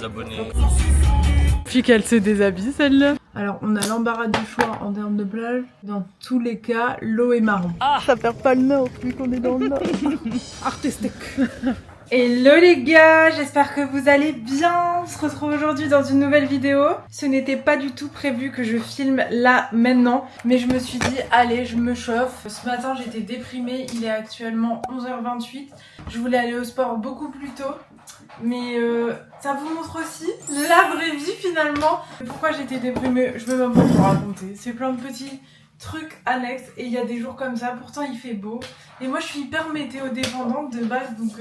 les abonnés. Puis qu'elle se déshabille celle-là. Alors on a l'embarras du choix en termes de plage. Dans tous les cas, l'eau est marron. Ah, ça perd pas le nord vu qu'on est dans le nord. Artistique. Hello les gars, j'espère que vous allez bien. On se retrouve aujourd'hui dans une nouvelle vidéo. Ce n'était pas du tout prévu que je filme là maintenant, mais je me suis dit allez, je me chauffe. Ce matin j'étais déprimée, il est actuellement 11h28. Je voulais aller au sport beaucoup plus tôt. Mais ça vous montre aussi la vraie vie finalement. Pourquoi j'étais déprimée, je vais même pas vous raconter. C'est plein de petits trucs annexes et il y a des jours comme ça. Pourtant il fait beau. Et moi je suis hyper météo dépendante de base, donc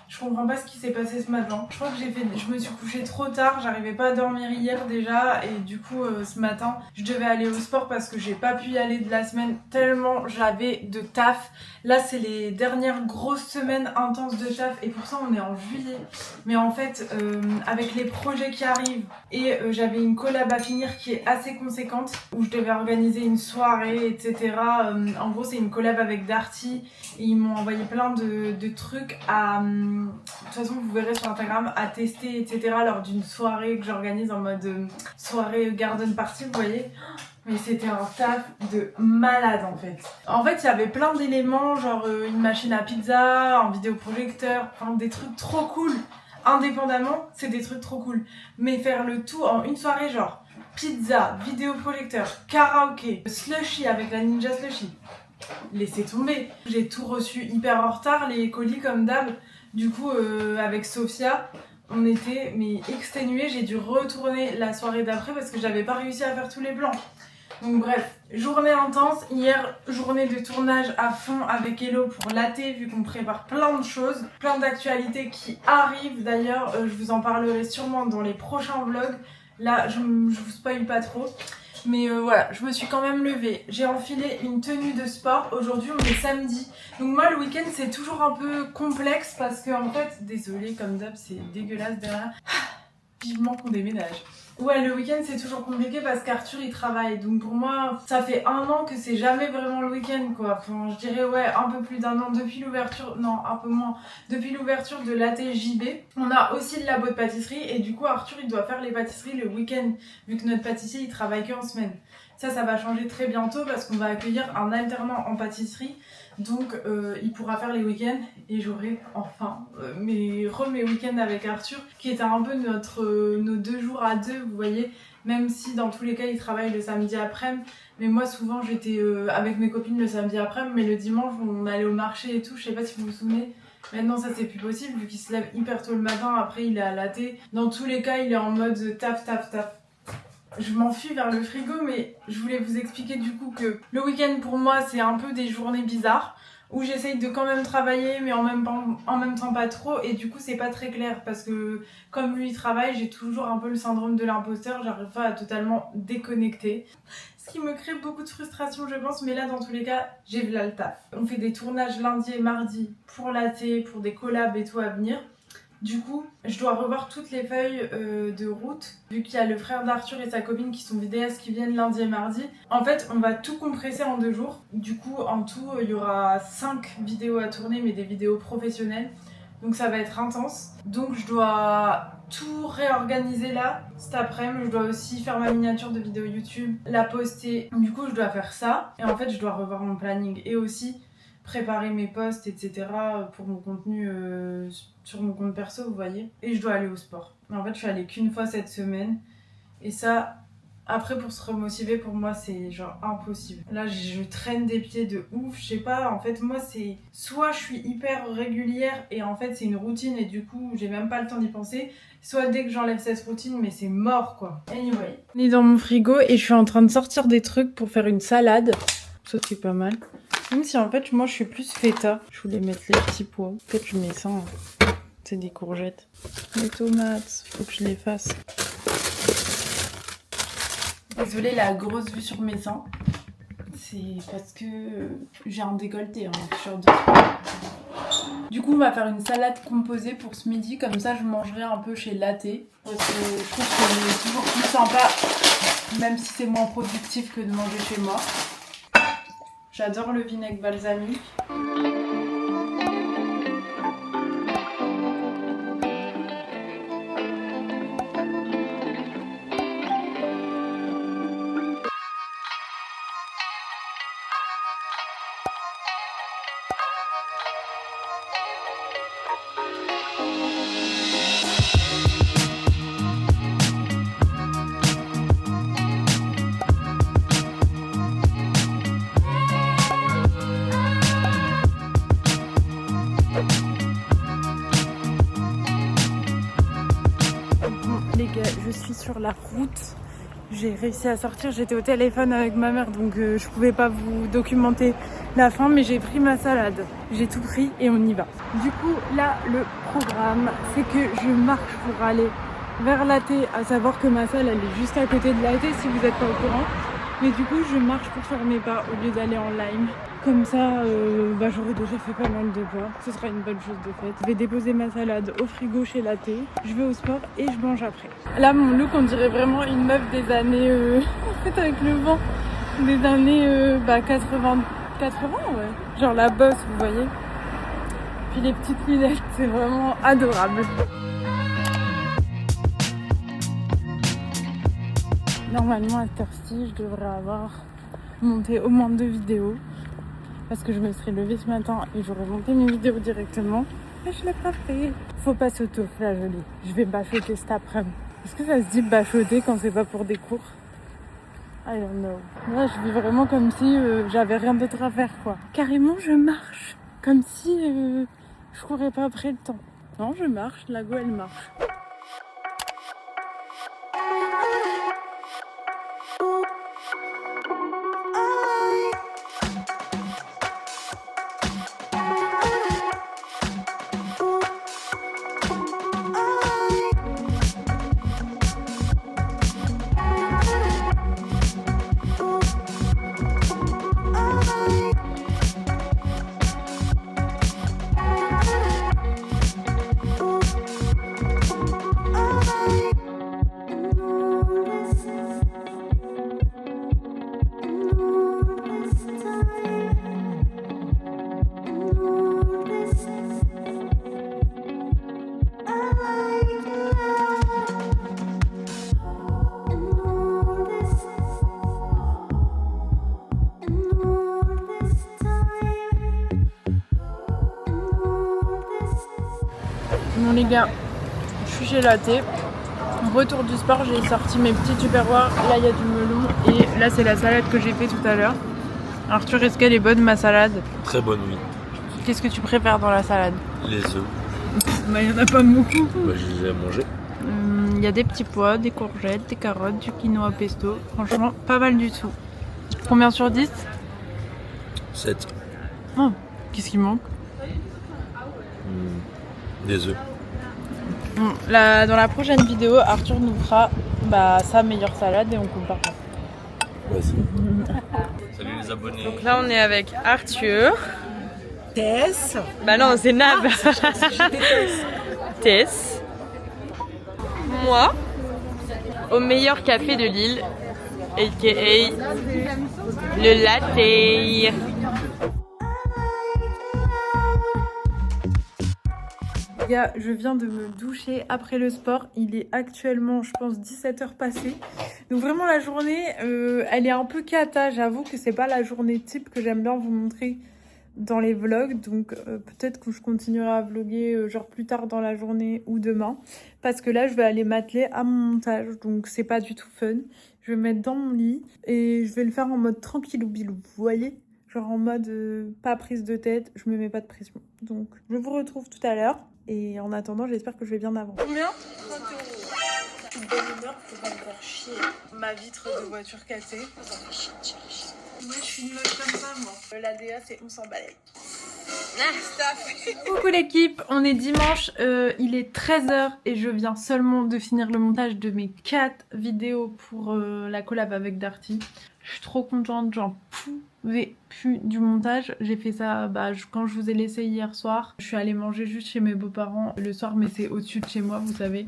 je comprends pas ce qui s'est passé ce matin. Je crois que je me suis couchée trop tard, j'arrivais pas à dormir hier déjà. Et du coup ce matin je devais aller au sport parce que j'ai pas pu y aller de la semaine tellement j'avais de taf. Là c'est les dernières grosses semaines intenses de taf et pourtant on est en juillet. Mais en fait avec les projets qui arrivent et j'avais une collab à finir qui est assez conséquente où je devais organiser une soirée etc. En gros c'est une collab avec Darty et ils m'ont envoyé plein de trucs à... de toute façon vous verrez sur Instagram à tester etc. lors d'une soirée que j'organise en mode soirée garden party vous voyez. Mais c'était un taf de malade en fait. En fait il y avait plein d'éléments genre une machine à pizza, un vidéoprojecteur, enfin des trucs trop cool. Indépendamment c'est des trucs trop cool. Mais faire le tout en une soirée genre pizza, vidéoprojecteur, karaoké, slushy avec la Ninja Slushy. Laissez tomber. J'ai tout reçu hyper en retard, les colis comme d'hab. Du coup avec Sophia on était mais exténués, j'ai dû retourner la soirée d'après parce que j'avais pas réussi à faire tous les plans. Donc bref, journée intense, hier journée de tournage à fond avec Hello pour l'AT vu qu'on prépare plein de choses, plein d'actualités qui arrivent d'ailleurs, je vous en parlerai sûrement dans les prochains vlogs, là je vous spoil pas trop. Mais voilà, je me suis quand même levée, j'ai enfilé une tenue de sport, aujourd'hui on est samedi. Donc moi le week-end c'est toujours un peu complexe parce que en fait, désolée comme d'hab c'est dégueulasse derrière, vivement qu'on déménage. Ouais, le week-end c'est toujours compliqué parce qu'Arthur il travaille, donc pour moi ça fait 1 an que c'est jamais vraiment le week-end quoi. Enfin, je dirais ouais un peu plus d'1 an depuis l'ouverture, non un peu moins, depuis l'ouverture de l'ATJB. On a aussi le labo de pâtisserie et du coup Arthur il doit faire les pâtisseries le week-end vu que notre pâtissier il travaille que en semaine. Ça va changer très bientôt parce qu'on va accueillir un alternant en pâtisserie. Donc il pourra faire les week-ends et j'aurai enfin mes week-ends avec Arthur qui était un peu nos 2 jours à 2 vous voyez, même si dans tous les cas il travaille le samedi après-midi, mais moi souvent j'étais avec mes copines le samedi après-midi, mais le dimanche on allait au marché et tout, je sais pas si vous vous souvenez. Maintenant ça c'est plus possible vu qu'il se lève hyper tôt le matin, après il est à l'AT. Dans tous les cas il est en mode taf. Je m'enfuis vers le frigo, mais je voulais vous expliquer du coup que le week-end pour moi c'est un peu des journées bizarres où j'essaye de quand même travailler mais en même temps pas trop et du coup c'est pas très clair parce que comme lui il travaille j'ai toujours un peu le syndrome de l'imposteur, j'arrive pas à totalement déconnecter. Ce qui me crée beaucoup de frustration je pense, mais là dans tous les cas j'ai v'là le taf. On fait des tournages lundi et mardi pour l'AT, pour des collabs et tout à venir. Du coup, je dois revoir toutes les feuilles de route, vu qu'il y a le frère d'Arthur et sa copine qui sont vidéastes qui viennent lundi et mardi. En fait, on va tout compresser en 2 jours. Du coup, en tout, il y aura 5 vidéos à tourner, mais des vidéos professionnelles. Donc ça va être intense. Donc je dois tout réorganiser là, cet après-midi. Je dois aussi faire ma miniature de vidéo YouTube, la poster. Du coup, je dois faire ça. Et en fait, je dois revoir mon planning et aussi préparer mes posts, etc. pour mon contenu sur mon compte perso, vous voyez. Et je dois aller au sport. Mais en fait, je suis allée qu'une fois cette semaine. Et ça, après, pour se remotiver, pour moi, c'est genre impossible. Là, je traîne des pieds de ouf. Je sais pas, en fait, moi, c'est... Soit je suis hyper régulière et en fait, c'est une routine et du coup, j'ai même pas le temps d'y penser. Soit dès que j'enlève cette routine, mais c'est mort, quoi. Anyway. On est dans mon frigo et je suis en train de sortir des trucs pour faire une salade. Ça, c'est pas mal. Même si en fait moi je suis plus feta. Je voulais mettre les petits pois. Peut-être je mets ça. C'est des courgettes. Les tomates, faut que je les fasse. Désolée la grosse vue sur mes seins. C'est parce que j'ai un décolleté hein, sur 2. Du coup on va faire une salade composée pour ce midi. Comme ça je mangerai un peu chez Latte. Parce que je trouve que c'est toujours plus sympa. Même si c'est moins productif que de manger chez moi. J'adore le vinaigre balsamique. les gars, je suis sur la route. J'ai réussi à sortir, j'étais au téléphone avec ma mère donc je pouvais pas vous documenter la fin, mais j'ai pris ma salade. J'ai tout pris et on y va. Du coup là le programme c'est que je marche pour aller vers la thé, à savoir que ma salle elle est juste à côté de la thé si vous n'êtes pas au courant. Mais du coup je marche pour faire mes pas au lieu d'aller en ligne. Comme ça j'aurais déjà fait pas mal de pas. Ce sera une bonne chose de faite. Je vais déposer ma salade au frigo chez la thé. Je vais au sport et je mange après. Là mon look on dirait vraiment une meuf des années en fait avec le vent des années 80 ouais. Genre la bosse vous voyez. Puis les petites lunettes c'est vraiment adorable. Normalement à cette heure-ci, je devrais avoir monté au moins 2 vidéos parce que je me serais levée ce matin et j'aurais monté mes vidéos directement. Mais je l'ai pas fait. Faut pas s'auto-flageller. Je vais bachoter cet après-midi. Est-ce que ça se dit bachoter quand c'est pas pour des cours? I don't know. Là, je vis vraiment comme si j'avais rien d'autre à faire quoi. Carrément, je marche. Comme si je courais pas après le temps. Non, je marche. La go, elle marche. Bon les gars, je suis chez la thé. Retour du sport, j'ai sorti mes petits tupperwares. Là il y a du melon et là c'est la salade que j'ai fait tout à l'heure. Arthur, est-ce qu'elle est bonne ma salade? Très bonne, oui. Qu'est-ce que tu préfères dans la salade? Les œufs. Bah il y en a pas beaucoup. Bah, je les ai mangés. Il y a des petits pois, des courgettes, des carottes, du quinoa pesto. Franchement, pas mal du tout. Combien sur 10? 7. Oh, qu'est-ce qui manque? Des œufs. Bon, là, dans la prochaine vidéo, Arthur nous fera sa meilleure salade et on comparera. Vas-y. Salut les abonnés. Donc là, on est avec Arthur. Tess. Bah non, c'est Nab. Tess. Moi. Au meilleur café de Lille. A.K.A. le latte. Gars, je viens de me doucher après le sport. Il est actuellement, je pense, 17h passées. Donc vraiment la journée, elle est un peu cata. J'avoue que c'est pas la journée type que j'aime bien vous montrer dans les vlogs. Donc peut-être que je continuerai à vlogger genre plus tard dans la journée ou demain. Parce que là, je vais aller m'atteler à mon montage. Donc c'est pas du tout fun. Je vais me mettre dans mon lit et je vais le faire en mode tranquillou bilou. Vous voyez ? Genre en mode pas prise de tête, je me mets pas de pression. Donc je vous retrouve tout à l'heure. Et en attendant, j'espère que je vais bien avant. Combien? 30 €. Une bonne humeur pour pas me faire chier. Ma vitre de voiture cassée. Ça fait chier. Moi, je suis une meuf comme ça, moi. L'ADA, c'est on s'emballait. Coucou l'équipe, on est dimanche, il est 13h et je viens seulement de finir le montage de mes 4 vidéos pour la collab avec Darty. Je suis trop contente, j'en pouvais plus du montage. J'ai fait ça quand je vous ai laissé hier soir. Je suis allée manger juste chez mes beaux-parents le soir, mais c'est au-dessus de chez moi, vous savez.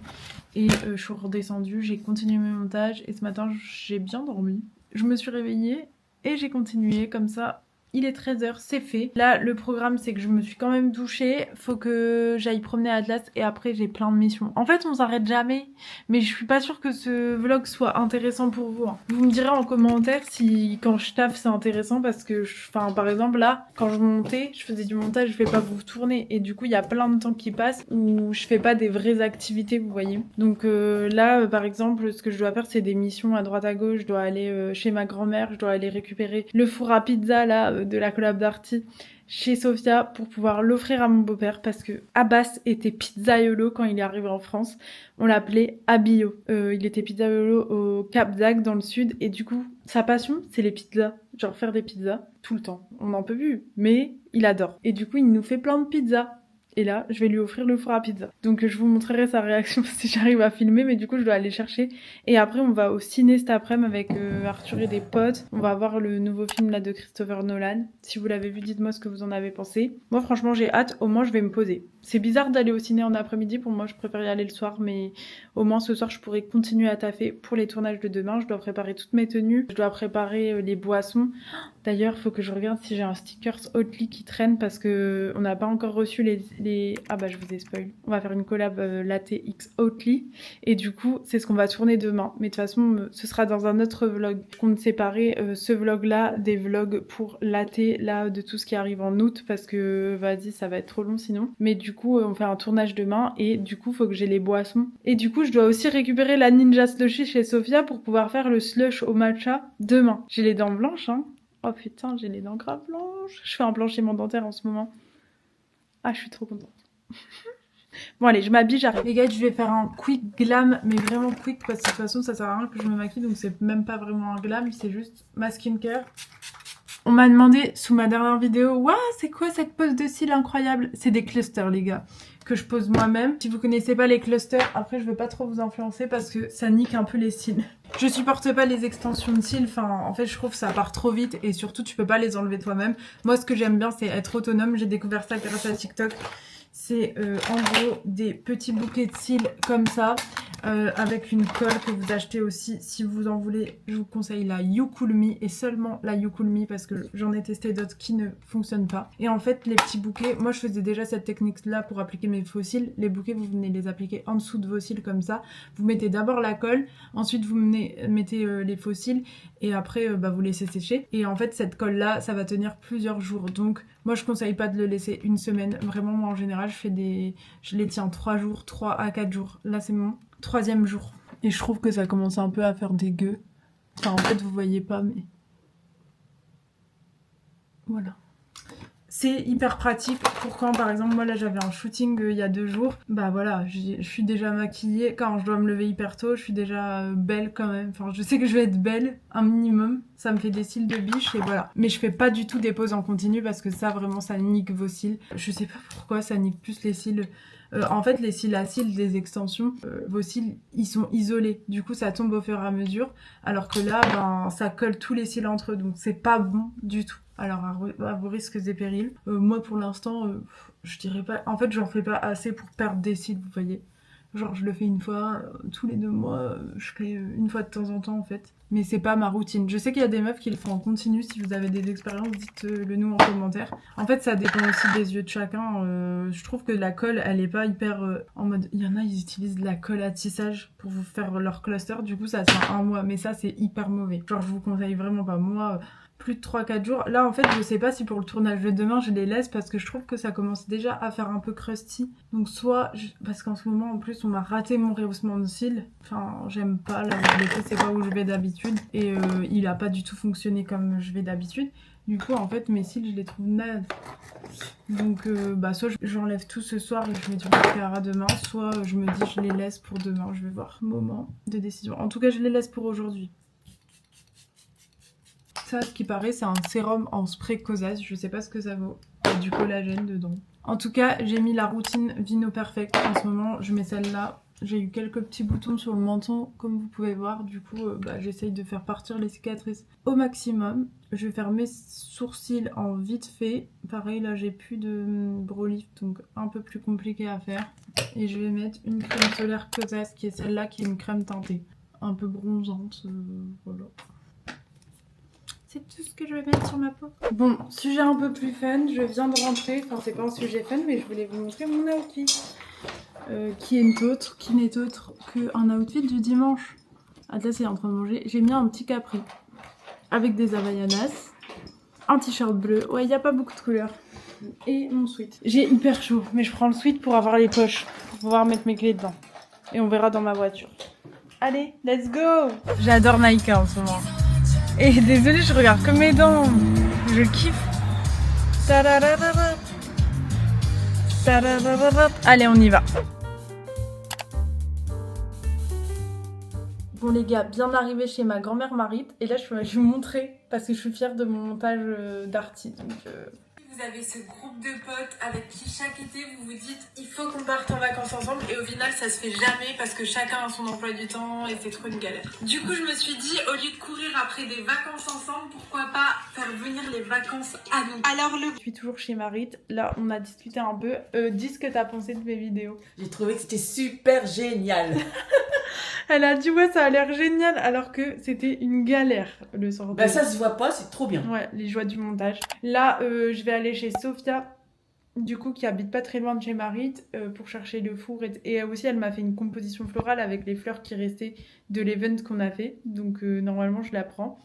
Et je suis redescendue, j'ai continué mes montages et ce matin j'ai bien dormi. Je me suis réveillée et j'ai continué comme ça. Il est 13h, c'est fait. Là, le programme, c'est que je me suis quand même douchée. Faut que j'aille promener Atlas et après, j'ai plein de missions. En fait, on s'arrête jamais. Mais je suis pas sûre que ce vlog soit intéressant pour vous. Vous me direz en commentaire si, quand je taffe, c'est intéressant parce que, par exemple, là, quand je montais, je faisais du montage, je fais pas vous tourner. Et du coup, il y a plein de temps qui passe où je fais pas des vraies activités, vous voyez. Donc là, par exemple, ce que je dois faire, c'est des missions à droite à gauche. Je dois aller chez ma grand-mère, je dois aller récupérer le four à pizza, là, de la collab d'Arty chez Sofia pour pouvoir l'offrir à mon beau-père parce que Abbas était pizzaiolo quand il est arrivé en France. On l'appelait Abio. Il était pizzaiolo au Cap d'Agde dans le sud et du coup, sa passion, c'est les pizzas. Genre faire des pizzas tout le temps. On n'en peut plus, mais il adore. Et du coup, il nous fait plein de pizzas. Et là, je vais lui offrir le four à pizza. Donc je vous montrerai sa réaction si j'arrive à filmer, mais du coup je dois aller chercher. Et après on va au ciné cet après-midi avec Arthur et des potes. On va voir le nouveau film là de Christopher Nolan. Si vous l'avez vu, dites-moi ce que vous en avez pensé. Moi franchement j'ai hâte, au moins je vais me poser. C'est bizarre d'aller au ciné en après-midi, pour moi je préfère y aller le soir, mais au moins ce soir je pourrai continuer à taffer pour les tournages de demain. Je dois préparer toutes mes tenues, je dois préparer les boissons. D'ailleurs, faut que je regarde si j'ai un stickers Oatly qui traîne parce que on n'a pas encore reçu les... Ah bah je vous ai spoil. On va faire une collab Latte X Oatly et du coup c'est ce qu'on va tourner demain. Mais de toute façon ce sera dans un autre vlog. Je compte séparer ce vlog là des vlogs pour Latte là de tout ce qui arrive en août parce que vas-y ça va être trop long sinon. Mais du coup on fait un tournage demain et du coup faut que j'ai les boissons. Et du coup je dois aussi récupérer la Ninja Slushy chez Sofia pour pouvoir faire le slush au matcha demain. J'ai les dents blanches hein. Oh putain, j'ai les dents grave blanches. Je fais un blanchiment dentaire en ce moment. Ah, je suis trop contente. Bon allez, je m'habille, j'arrive. Les gars, je vais faire un quick glam, mais vraiment quick parce que de toute façon, ça sert à rien que je me maquille, donc c'est même pas vraiment un glam, c'est juste ma skincare. On m'a demandé sous ma dernière vidéo, waouh, c'est quoi cette pose de cils incroyable? C'est des clusters, les gars, que je pose moi-même. Si vous connaissez pas les clusters, après je veux pas trop vous influencer parce que ça nique un peu les cils. Je supporte pas les extensions de cils, enfin en fait je trouve que ça part trop vite et surtout tu peux pas les enlever toi-même. Moi ce que j'aime bien c'est être autonome, j'ai découvert ça grâce à TikTok. C'est en gros des petits bouquets de cils comme ça, avec une colle que vous achetez aussi si vous en voulez. Je vous conseille la You Cool Me et seulement la You Cool Me parce que j'en ai testé d'autres qui ne fonctionnent pas. Et en fait les petits bouquets, moi je faisais déjà cette technique là pour appliquer mes faux cils. Les bouquets vous venez les appliquer en dessous de vos cils comme ça. Vous mettez d'abord la colle, ensuite vous mettez les faux cils et après vous laissez sécher. Et en fait cette colle là ça va tenir plusieurs jours. Donc moi je conseille pas de le laisser une semaine. Vraiment moi en général je les tiens 3 jours, 3 à 4 jours. Là c'est mon 3e jour. Et je trouve que ça commence un peu à faire des gueux. Enfin en fait vous voyez pas mais... Voilà. C'est hyper pratique pour quand par exemple moi là j'avais un shooting il y a 2 jours. Bah voilà, je suis déjà maquillée. Quand je dois me lever hyper tôt, je suis déjà belle quand même. Enfin je sais que je vais être belle, un minimum. Ça me fait des cils de biche et voilà. Mais je fais pas du tout des poses en continu parce que ça vraiment ça nique vos cils. Je sais pas pourquoi ça nique plus les cils. En fait les cils à cils des extensions, vos cils ils sont isolés. Du coup ça tombe au fur et à mesure. Alors que là ben ça colle tous les cils entre eux. Donc c'est pas bon du tout. Alors à vos risques et périls. Moi pour l'instant je dirais pas. En fait j'en fais pas assez pour perdre des cils vous voyez. Genre je le fais une fois tous les 2 mois, je fais une fois de temps en temps en fait. Mais c'est pas ma routine. Je sais qu'il y a des meufs qui le font en continu. Si vous avez des expériences, dites-le nous en commentaire. En fait ça dépend aussi des yeux de chacun. Je trouve que la colle elle est pas hyper en mode... Il y en a ils utilisent de la colle à tissage pour vous faire leur cluster. Du coup ça tient 1 mois. Mais ça c'est hyper mauvais. Genre je vous conseille vraiment pas. Moi... plus de 3-4 jours. Là en fait je sais pas si pour le tournage de demain je les laisse parce que je trouve que ça commence déjà à faire un peu crusty. Donc soit, parce qu'en ce moment en plus on m'a raté mon rehaussement de cils. Enfin j'aime pas, là je l'ai fait c'est pas où je vais d'habitude. Et il a pas du tout fonctionné comme je vais d'habitude. Du coup en fait mes cils je les trouve nades. Donc soit j'enlève tout ce soir et je mets du mascara demain. Soit je me dis je les laisse pour demain, je vais voir. Moment de décision. En tout cas je les laisse pour aujourd'hui. Ça, ce qui paraît, c'est un sérum en spray Cosas. Je sais pas ce que ça vaut. Il y a du collagène dedans. En tout cas, j'ai mis la routine Vino Perfect. En ce moment, je mets celle-là. J'ai eu quelques petits boutons sur le menton, comme vous pouvez voir. Du coup, j'essaye de faire partir les cicatrices au maximum. Je vais faire mes sourcils en vite fait. Pareil, là, j'ai plus de brow lift, donc un peu plus compliqué à faire. Et je vais mettre une crème solaire Cosas, qui est celle-là, qui est une crème teintée. Un peu bronzante, voilà. C'est tout ce que je vais mettre sur ma peau. Bon, sujet un peu plus fun, je viens de rentrer. Enfin, c'est pas un sujet fun, mais je voulais vous montrer mon outfit. Qui n'est autre qu'un outfit du dimanche. Atlas est en train de manger. J'ai mis un petit capri avec des Havaianas, un t-shirt bleu. Ouais, il n'y a pas beaucoup de couleurs. Et mon sweat. J'ai hyper chaud, mais je prends le sweat pour avoir les poches, pour pouvoir mettre mes clés dedans. Et on verra dans ma voiture. Allez, let's go! J'adore Nike en ce moment. Et désolée, je regarde comme mes dents. Je kiffe. Tarararara. Tarararara. Allez, on y va. Bon les gars, bien arrivé chez ma grand-mère Marite. Et là, je vais vous montrer parce que je suis fière de mon montage d'arty. Vous avez ce groupe de potes avec qui chaque été vous vous dites il faut qu'on parte en vacances ensemble et au final ça se fait jamais parce que chacun a son emploi du temps et c'est trop une galère. Du coup je me suis dit au lieu de courir après des vacances ensemble, pourquoi pas faire venir les vacances à nous. Alors je suis toujours chez Marite, là on a discuté un peu. Dis ce que t'as pensé de mes vidéos. J'ai trouvé que c'était super génial. Elle a dit ouais ça a l'air génial alors que c'était une galère le sortir. Bah ça se voit pas, c'est trop bien. Ouais, les joies du montage. Là je vais aller chez Sophia, du coup qui habite pas très loin de chez Marite, pour chercher le four et aussi elle m'a fait une composition florale avec les fleurs qui restaient de l'event qu'on a fait, donc normalement je la prends.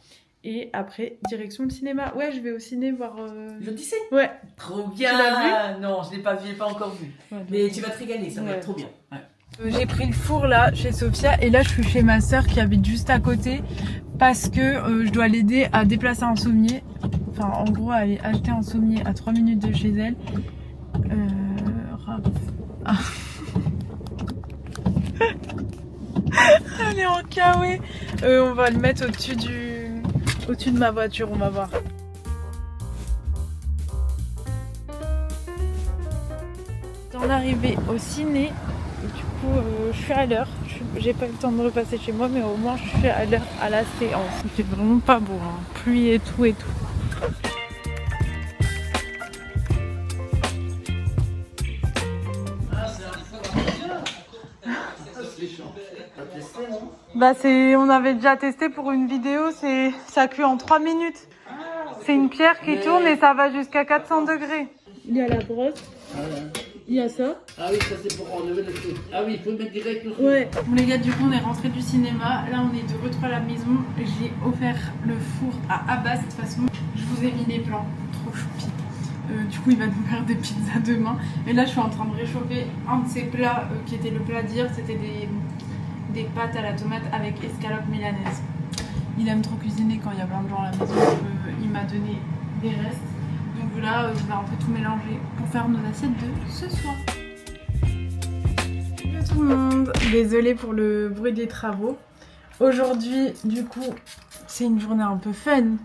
Et après, direction le cinéma. Ouais, je vais au ciné voir... L'Odyssée. Ouais. Trop bien. Tu l'as vu? Non, je l'ai pas vu, je l'ai pas encore vu. Ouais, mais tu vas te régaler, ça va ouais. être trop bien. Ouais. J'ai pris le four là chez Sophia et là je suis chez ma soeur qui habite juste à côté parce que je dois l'aider à déplacer un sommier. Enfin en gros à aller acheter un sommier à 3 minutes de chez elle. Ah. Elle est en kawaii. On va le mettre au-dessus de ma voiture, on va voir. Dans l'arrivée au ciné, du coup je suis à l'heure. J'ai pas eu le temps de repasser chez moi mais au moins je suis à l'heure à la séance. C'est vraiment pas beau, hein. Pluie et tout et tout. Bah on avait déjà testé pour une vidéo, ça cuit en 3 minutes. C'est une pierre qui tourne et ça va jusqu'à 400 degrés. Il y a la brosse, il y a ça. Ah oui, ça c'est pour enlever le truc. Ah oui, il faut le mettre direct au Ouais. Bon les gars, du coup on est rentré du cinéma. Là on est de retour à la maison. J'ai offert le four à Abbas. De toute façon, je vous ai mis les plans. Trop choupi. Du coup il va nous faire des pizzas demain. Et là je suis en train de réchauffer un de ses plats qui était le plat d'hier. C'était des pâtes à la tomate avec escalope milanaise. Il aime trop cuisiner quand il y a plein de gens à la maison. Il m'a donné des restes. Donc là, je vais un peu tout mélanger pour faire nos assiettes de ce soir. Bonjour tout le monde, désolée pour le bruit des travaux. Aujourd'hui, du coup, c'est une journée un peu fun.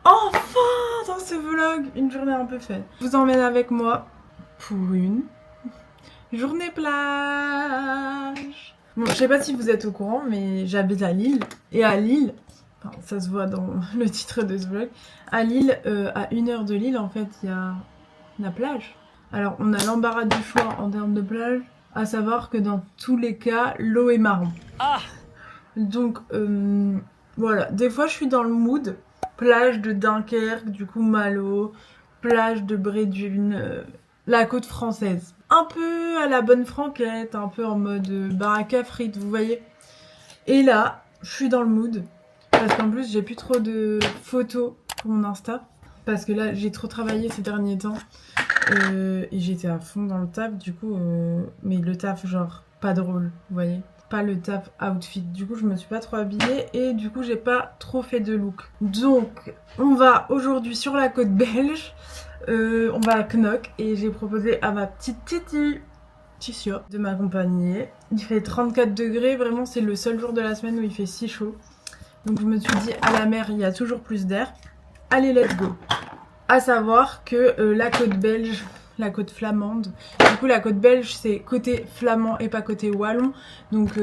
Enfin, dans ce vlog, une journée un peu fun. Je vous emmène avec moi pour une journée plage. Bon, je sais pas si vous êtes au courant, mais j'habite à Lille. Et à Lille, enfin, ça se voit dans le titre de ce vlog, à Lille, à 1 heure de Lille, en fait, il y a la plage. Alors, on a l'embarras du choix en termes de plage, à savoir que dans tous les cas, l'eau est marron. Ah! Donc, voilà. Des fois, je suis dans le mood. Plage de Dunkerque, du coup, Malo, plage de Brédune, la côte française. Un peu à la bonne franquette, un peu en mode baraque à frites, vous voyez. Et là, je suis dans le mood. Parce qu'en plus, j'ai plus trop de photos pour mon Insta. Parce que là, j'ai trop travaillé ces derniers temps. Et j'étais à fond dans le taf, du coup. Mais le taf, genre, pas drôle, vous voyez. Pas le taf outfit. Du coup, je me suis pas trop habillée. Et du coup, j'ai pas trop fait de look. Donc, on va aujourd'hui sur la côte belge. On va à Knock. Et j'ai proposé à ma petite Titi Titia de m'accompagner. Il fait 34 degrés. Vraiment, c'est le seul jour de la semaine où il fait si chaud. Donc je me suis dit, à la mer, il y a toujours plus d'air. Allez, let's go. À savoir que la côte belge, la côte flamande, du coup la côte belge c'est côté flamand et pas côté wallon. Donc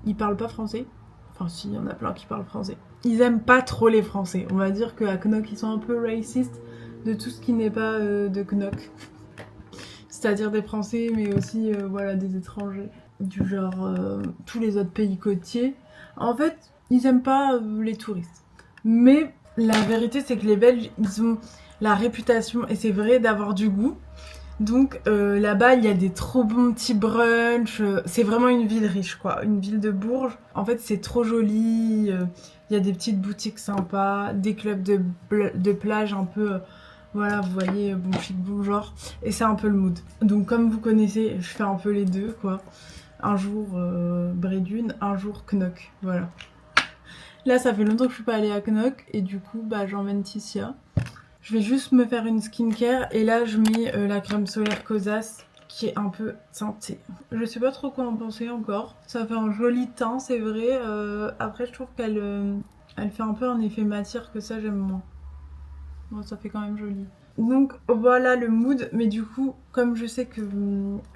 ils parlent pas français. Enfin si, il y en a plein qui parlent français. Ils aiment pas trop les français. On va dire qu'à Knock ils sont un peu racistes de tout ce qui n'est pas de Knock. C'est-à-dire des français mais aussi voilà, des étrangers. Du genre tous les autres pays côtiers. En fait, ils aiment pas les touristes. Mais la vérité, c'est que les Belges, ils ont la réputation, et c'est vrai, d'avoir du goût. Donc là-bas, il y a des trop bons petits brunchs. C'est vraiment une ville riche, quoi. Une ville de Bourges. En fait, c'est trop joli. Il y a des petites boutiques sympas, des clubs de plage un peu... voilà, vous voyez, bon chic, bon genre. Et c'est un peu le mood. Donc comme vous connaissez, je fais un peu les deux, quoi. Un jour Brédune, un jour Knock, voilà. Là, ça fait longtemps que je suis pas allée à Knock et du coup, bah, j'emmène Titia. Je vais juste me faire une skincare et là je mets la crème solaire Cosas qui est un peu teintée. Je sais pas trop quoi en penser encore. Ça fait un joli teint, c'est vrai. Après je trouve qu'elle elle fait un peu un effet matière que ça j'aime moins. Bon, ça fait quand même joli. Donc voilà le mood, mais du coup comme je sais que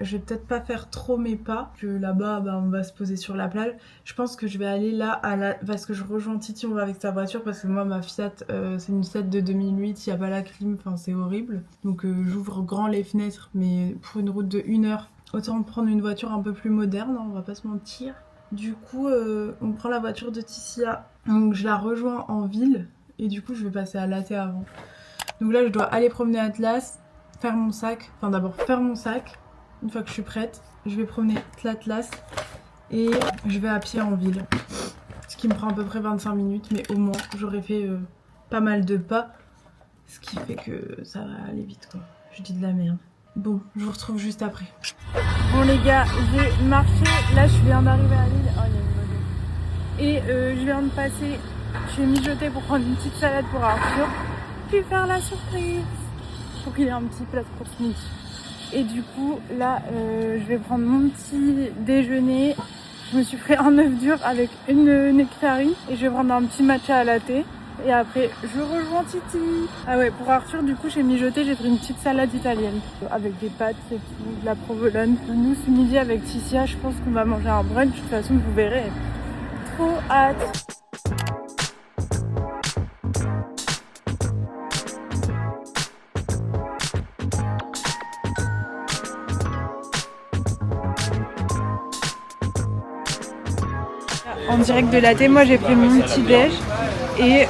je vais peut-être pas faire trop mes pas, que là-bas bah, on va se poser sur la plage, je pense que je vais aller là parce que je rejoins Titi, on va avec sa voiture parce que moi ma Fiat c'est une Fiat de 2008, il y a pas la clim, enfin c'est horrible. Donc j'ouvre grand les fenêtres, mais pour une route de 1 heure, autant prendre une voiture un peu plus moderne, hein, on va pas se mentir. Du coup on prend la voiture de Ticia, donc je la rejoins en ville et du coup je vais passer à Latte avant. Donc là je dois aller promener Atlas, faire mon sac, enfin d'abord faire mon sac, une fois que je suis prête, je vais promener l'Atlas et je vais à pied en ville. Ce qui me prend à peu près 25 minutes, mais au moins j'aurai fait pas mal de pas, ce qui fait que ça va aller vite quoi. Je dis de la merde. Bon, je vous retrouve juste après. Bon les gars, j'ai marché, là je viens d'arriver à Lille, oh il y a une voiture. Et je viens de passer, je vais mijoter pour prendre une petite salade pour Arthur. Puis faire la surprise pour qu'il ait un petit plat pour ce midi. Et du coup là je vais prendre mon petit déjeuner. Je me suis fait un œuf dur avec une nectarine et je vais prendre un petit matcha à latte et après je rejoins Titi. Ah ouais, pour Arthur du coup j'ai mijoté, j'ai pris une petite salade italienne avec des pâtes et tout, de la provolone. Nous ce midi avec Ticia je pense qu'on va manger un brunch, de toute façon vous verrez. Trop hâte. En direct de Latte, moi j'ai pris mon petit déj et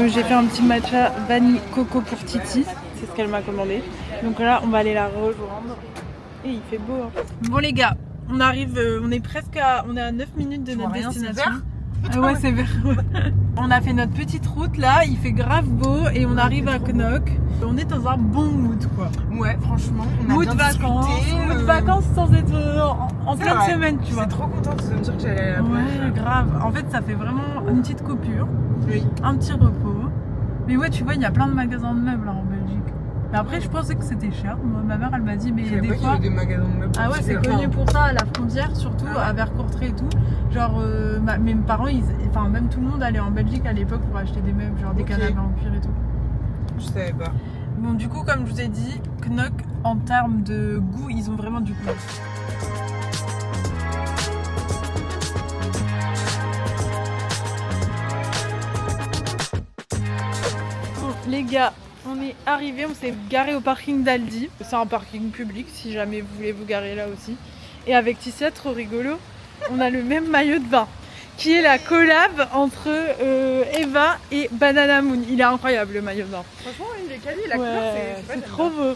j'ai fait un petit matcha vanille coco pour Titi, c'est ce qu'elle m'a commandé. Donc là on va aller la rejoindre et il fait beau. Hein. Bon les gars, on arrive, on est à 9 minutes de notre destination. Ah ouais c'est vert. On a fait notre petite route là, il fait grave beau et on arrive à Knock. On est dans un bon mood quoi. Ouais franchement on a mood bien vacances, discuté. Mood vacances sans être en pleine semaine tu vois. J'étais trop contente de me dire que j'allais à la plage. Ouais grave, en fait ça fait vraiment une petite coupure, Oui. un petit repos. Mais ouais tu vois il y a plein de magasins de meubles là, en Belgique. Mais après je pensais que c'était cher, moi, ma mère elle m'a dit mais Je savais des pas qu'il y fois... avait des magasins de meubles. Ah ouais c'est connu pour ça à la frontière surtout à Vercourtray et tout. Genre mes parents enfin même tout le monde allait en Belgique à l'époque pour acheter des meubles, genre des canapés en cuir et tout. Je savais pas. Bon du coup comme je vous ai dit, Knock en termes de goût ils ont vraiment du goût. Bon les gars, on est arrivés, on s'est garé au parking d'Aldi. C'est un parking public si jamais vous voulez vous garer là aussi. Et avec Ticia, trop rigolo, on a le même maillot de bain qui est la collab entre Eva et Banana Moon. Il est incroyable le maillot de bain. Franchement il est quali, la couleur c'est trop beau.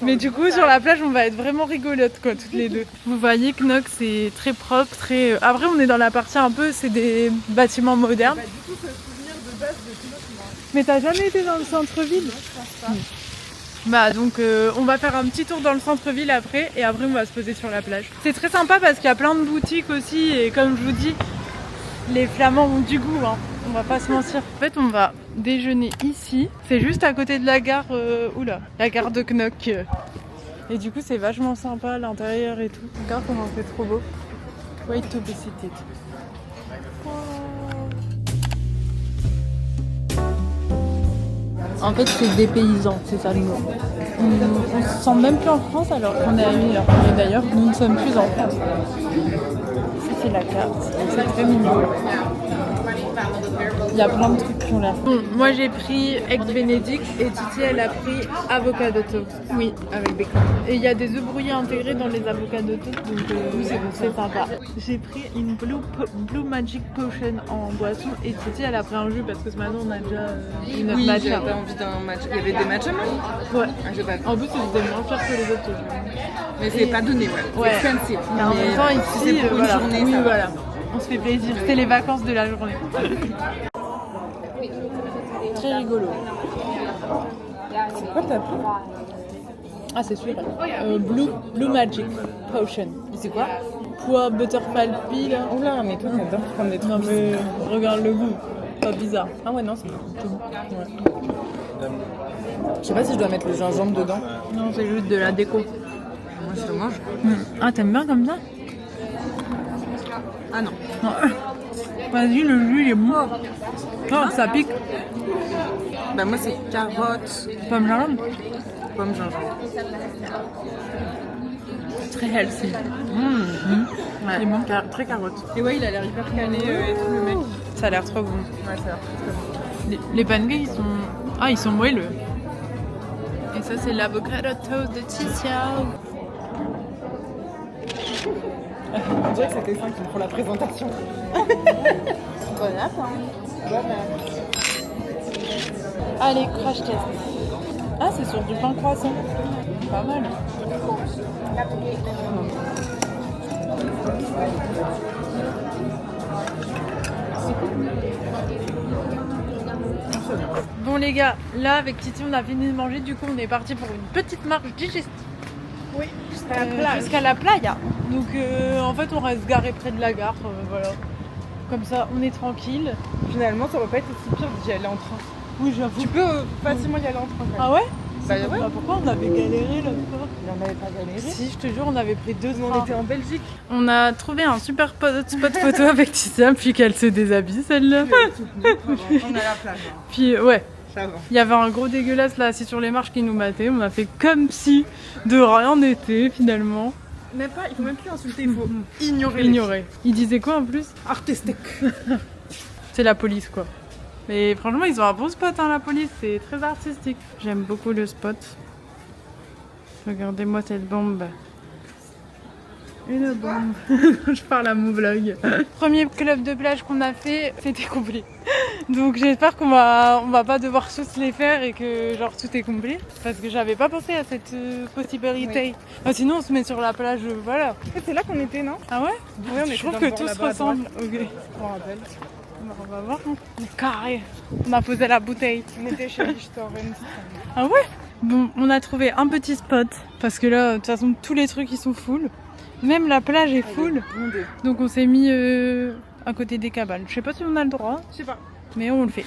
Mais du coup sur la plage on va être vraiment rigolotes quoi toutes les deux. Vous voyez Knock c'est très propre, très... Après on est dans la partie un peu, c'est des bâtiments modernes. Bah du coup c'est le souvenir de base de Knock moi. Mais t'as jamais été dans le centre-ville? Non je pense pas. Bah donc on va faire un petit tour dans le centre-ville après et après on va se poser sur la plage. C'est très sympa parce qu'il y a plein de boutiques aussi et comme je vous dis, les Flamands ont du goût, hein. On va pas se mentir. En fait on va déjeuner ici, c'est juste à côté de la gare, la gare de Knock. Et du coup c'est vachement sympa à l'intérieur et tout. Regarde comment c'est trop beau. Wait to be seated. En fait, c'est des paysans, c'est ça le mot. On se sent même plus en France alors qu'on est à 1 heure. Et d'ailleurs, nous ne sommes plus en France. Ça, c'est la carte. C'est très mignon. Il y a plein de trucs qui ont l'air. Bon, moi j'ai pris egg benedict et Titi elle a pris avocado toast. Oui, avec bacon. Et il y a des œufs brouillés intégrés dans les avocado toast, donc c'est sympa. J'ai pris une blue magic potion en boisson et Titi elle a pris un jus parce que ce matin on a déjà eu notre matcha. J'avais envie d'un match. Il y avait des matchs même. Ouais. Ah, j'ai pas vu. En plus c'était moins cher que les autres jus. Mais c'est pas donné ouais. Expensive. Mais en même temps ici, c'est pour une journée. Oui ça va. voilà. On se fait plaisir. C'est les vacances de la journée. Très rigolo. C'est quoi ta pub? Ah c'est celui-là. Blue Magic Potion. C'est quoi? Pois butterfly pea là. Oula mais toi t'adores prendre des trucs. Non mais regarde le goût. Pas bizarre. Ah ouais non c'est tout. Ouais. Je sais pas si je dois mettre le gingembre dedans. Non, c'est juste de la déco. Moi, je le mange. Ah, t'aimes bien comme ça? Ah non. Vas-y, le jus il est bon. Oh, ça pique. Bah moi c'est carotte, Pomme gingembre. pomme, gingembre. Très healthy. Ouais, C'est bon. très carotte. Et ouais, il a l'air hyper calé et tout le mec. Ça a l'air trop bon. Ouais, ça a l'air très bon. Les pancakes, ils sont... Ah, ils sont moelleux. Et ça, c'est l'avocado toast de Titia. On dirait que c'était ça qui me font la présentation. Bonne app, hein. Bonne app. Allez, crash test. Ah, c'est sur du pain croissant. Pas mal. Bon les gars, là avec Titi on a fini de manger, du coup on est parti pour une petite marche digestive. Oui, Jusqu'à la playa. Donc en fait on reste garé près de la gare, voilà. Comme ça on est tranquille. Finalement, ça va pas être aussi pire d'y aller en train. Oui j'avoue. Tu peux facilement y aller en train. Ah ouais? Bah ouais. Bah, pourquoi on avait galéré là-bas? Il en avait pas galéré. Si, je te jure, on avait pris 2 On trains. était en Belgique. On a trouvé un super spot photo avec Titia, puis qu'elle se déshabille celle-là. On est à la plage. Hein. Puis ouais, Ça va. il y avait un gros dégueulasse là assis sur les marches qui nous matait. On a fait comme si de rien n'était finalement. Même pas, il faut même plus insulter, il faut ignorer. Ignoré. Il disait quoi en plus? Artistique. C'est la police quoi. Mais franchement, ils ont un bon spot, hein, la police, c'est très artistique. J'aime beaucoup le spot. Regardez-moi cette bombe. Une bombe. Je parle à mon vlog. Premier club de plage qu'on a fait, c'était complet. Donc j'espère qu'on va pas devoir tous les faire et que genre tout est complet. Parce que j'avais pas pensé à cette possibilité. Ah, sinon on se met sur la plage, voilà. C'est là qu'on était, non? Ah ouais? Oui, on Je était trouve dans que le bord tout se là-bas à ressemble. droite. Ok. Je me rappelle. On va voir. Hein. Carré. On a posé la bouteille. On était chez Lichtoren. Ah ouais? Bon, on a trouvé un petit spot. Parce que là, de toute façon, tous les trucs ils sont full. Même la plage est full. Donc on s'est mis à côté des cabanes. Je sais pas si on a le droit, Je sais pas. mais on le fait.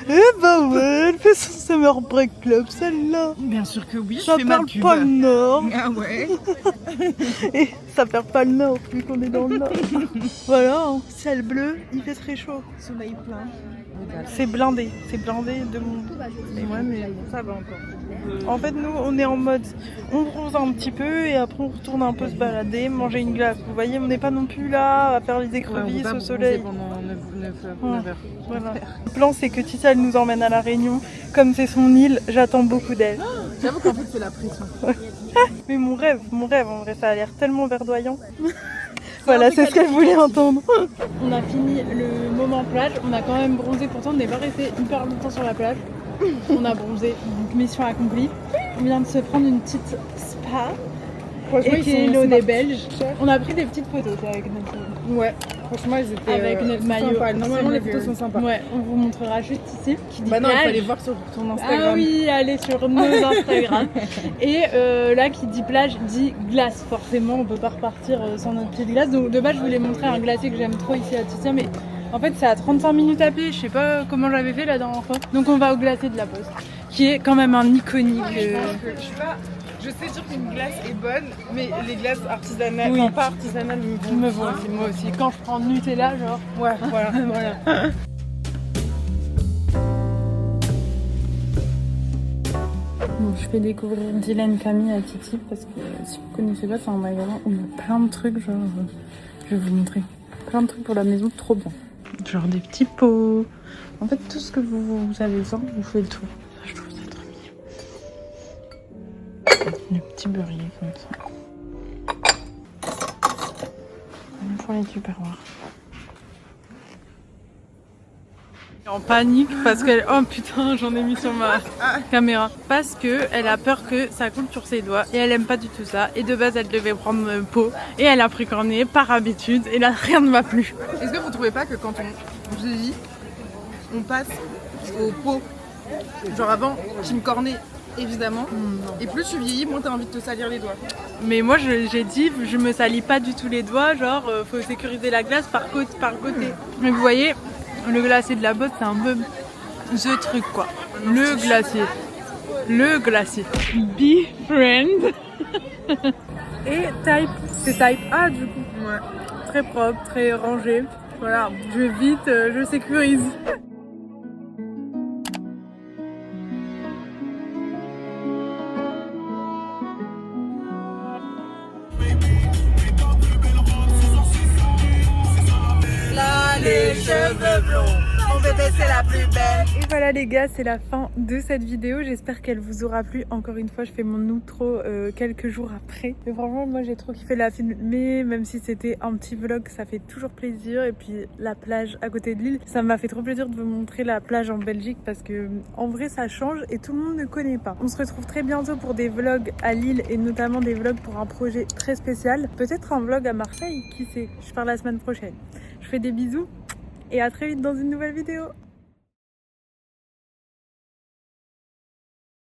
Eh bah ouais, elle fait son Summer Break Club, celle-là. Bien sûr que oui, Ça perd pas le nord. Ah ouais. Et ça perd pas le nord, vu qu'on est dans le nord. Voilà, hein. Ciel bleu, il fait très chaud. Soleil plein. C'est blindé de monde. Ouais, mais ça va encore. En fait, nous, on est en mode, on bronze un petit peu et après on retourne un peu se balader, manger une glace. Vous voyez, on n'est pas non plus là à faire les écrevisses au soleil. Pendant 9 heures. Voilà. Le plan, c'est que Tissa, elle nous emmène à La Réunion. Comme c'est son île, j'attends beaucoup d'elle. J'avoue qu'en fait c'est la pression. Mais mon rêve, en vrai, ça a l'air tellement verdoyant. Voilà, c'est ce qu'elle voulait entendre. On a fini le moment plage, on a quand même bronzé, pourtant on n'est pas resté hyper longtemps sur la plage. On a bronzé, donc mission accomplie. On vient de se prendre une petite spa. Franchement, Et qui est l'eau des Belges. On a pris des petites photos avec notre... Ouais, franchement, ils étaient Avec notre maillot. sympas. Normalement, les photos sont sympas. Ouais, on vous montrera juste ici. Qui dit Bah non, il plage. fallait voir sur ton Instagram. Ah oui, allez sur nos Instagram. Et là, qui dit plage, dit glace. Forcément, on peut pas repartir sans notre pied de glace. Donc de base, je voulais montrer un glacier que j'aime trop ici à Titia, mais en fait, c'est à 35 minutes à pied. Je sais pas comment j'avais fait la dernière fois. Donc on va au glacier de la Poste, qui est quand même un iconique. Je suis pas... Je sais dire qu'une glace est bonne, mais les glaces artisanales, Oui. enfin pas artisanales, me vont aussi, moi aussi. Quand je prends Nutella, genre. Ouais, voilà. Voilà. Donc, je fais découvrir Dylan Camille à Titi parce que si vous connaissez pas, c'est un magasin où il y a plein de trucs, genre je vais vous montrer. Plein de trucs pour la maison, trop bien. Genre des petits pots. En fait, tout ce que vous avez besoin, vous faites le tour. Je trouve ça trop mignon. Le petit beurrier comme ça. Pour les tupperwares. En panique parce qu'elle... Oh putain, j'en ai mis sur ma caméra. Parce que elle a peur que ça coule sur ses doigts et elle aime pas du tout ça. Et de base, elle devait prendre le pot et elle a pris cornet par habitude et là, rien ne va plus. Est-ce que vous trouvez pas que quand on vieillit, on passe au pot? Genre avant, Kim Cornet, évidemment. Et plus tu vieillis, moins t'as envie de te salir les doigts. Mais moi, j'ai dit, je me salis pas du tout les doigts. Genre, faut sécuriser la glace par côté. Mais vous voyez, le glacier de la botte, c'est un peu the truc quoi. Le glacier. Le glacier. Be friend. Et type, c'est type A du coup. Ouais. Très propre, très rangé. Voilà, je vais vite, je sécurise. Là, les cheveux blonds, mon bébé c'est la plus belle. Et voilà les gars, c'est la fin de cette vidéo. J'espère qu'elle vous aura plu. Encore une fois, je fais mon outro quelques jours après. Mais franchement, moi j'ai trop kiffé la filmer, même si c'était un petit vlog, ça fait toujours plaisir. Et puis la plage à côté de l'île, ça m'a fait trop plaisir de vous montrer la plage en Belgique parce que en vrai ça change et tout le monde ne connaît pas. On se retrouve très bientôt pour des vlogs à Lille et notamment des vlogs pour un projet très spécial. Peut-être un vlog à Marseille, qui sait. Je pars la semaine prochaine. Je fais des bisous et à très vite dans une nouvelle vidéo.